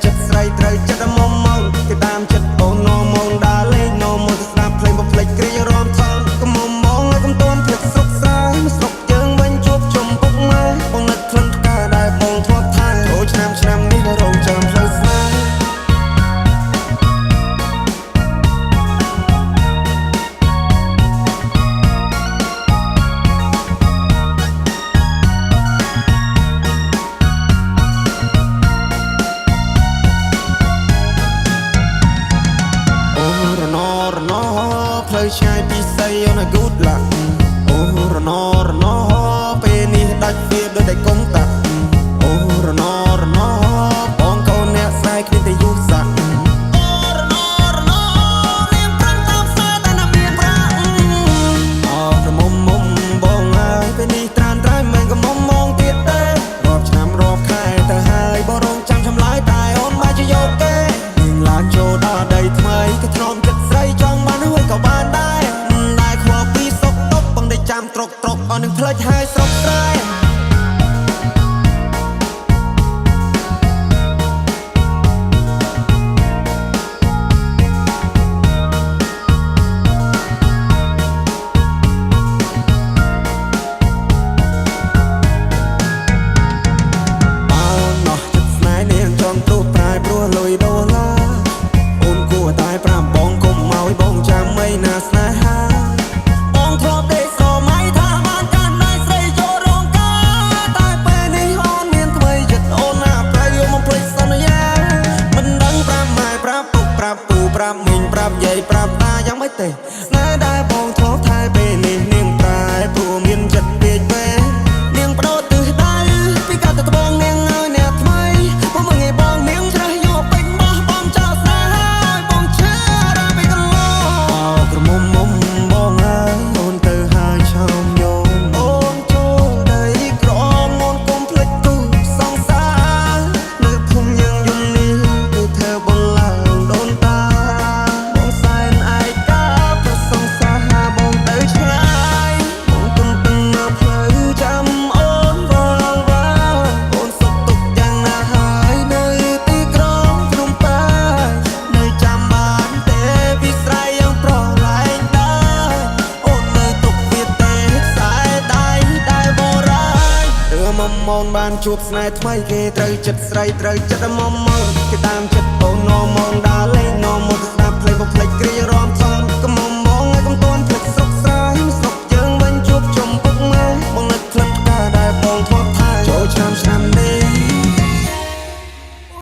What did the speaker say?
ចិត្តស្រីត្រូវចិត្តមុំមកគេតាមចិត្តអូននំមកដើរលេងនំមកស្ដាប់ភ្លេងបំភ្លេចគ្រារំថងកុំមុំមកឲ្យកុំទាន់ភាពស្រុកស្រែស្រុកយើងវិញជួបជុំពុកម៉ែបងនឹកក្លិនផ្កាដែលបងធ្លាប់ថែអូឆ្នាំនេះរងចាំផ្លូវស្នេហ៍ផ្លូវឆ្ងាយពីស័យអូន good luck អូរណពេលនេះដាច់វាដូចតែកុំតាអូរណបងកូនអ្នកស្រីគ្នាតែយូរសាក់អូរណនាងប្រាំតាមផ្សារតែណាមានប្រាក់អោប្រមុំបងហើយពេលនេះត្រានត្រៃមិនក៏មុំមកទៀតទេរាប់ឆ្នាំរាប់ខែទៅហើយបងរងចាំឆ្លើយតែអូនមកជាយកទេនាងឡើងចូលដល់ដីថ្មីក៏ធ្នមចិត្តស្រីចង់បានហើយក៏បានដែរខ្វល់ពីសុកតុកបងได้ចាំត្រុកអស់នឹងផ្លេចហើយស្រុកស្រែប្រាប់មីងប្រាប់យាយប្រាប់តាយ៉ាងម៉េចទេណែដែលបងធ្លាប់ថែពេលនេះនាងប្រែព្រោះមានចិត្តពេកពេនាងបដូរទិសដៅពីកាត់ទៅត្បូងនាងឲ្យអ្នកថ្មីបងមើងឲ្យបងនាងច្រះយកពេញបោះបងចោលស្នេហ៍ហើយបងឈឺរ៉ាពីកន្លងអោក្រមុំបងហើយអូនទៅហើយឆោមយោមអូនចូលដីក្រមអូនគុំភ្លេចគូសង្សារនៅភូមិយើងយំនេះគឺធ្វើបងឡើងដូនតាមុំបានជួបស្នេហ៍ថ្មីគេត្រូវចិត្តស្រីត្រូវចិត្តមុំមកគេតាមចិត្តអូននំមក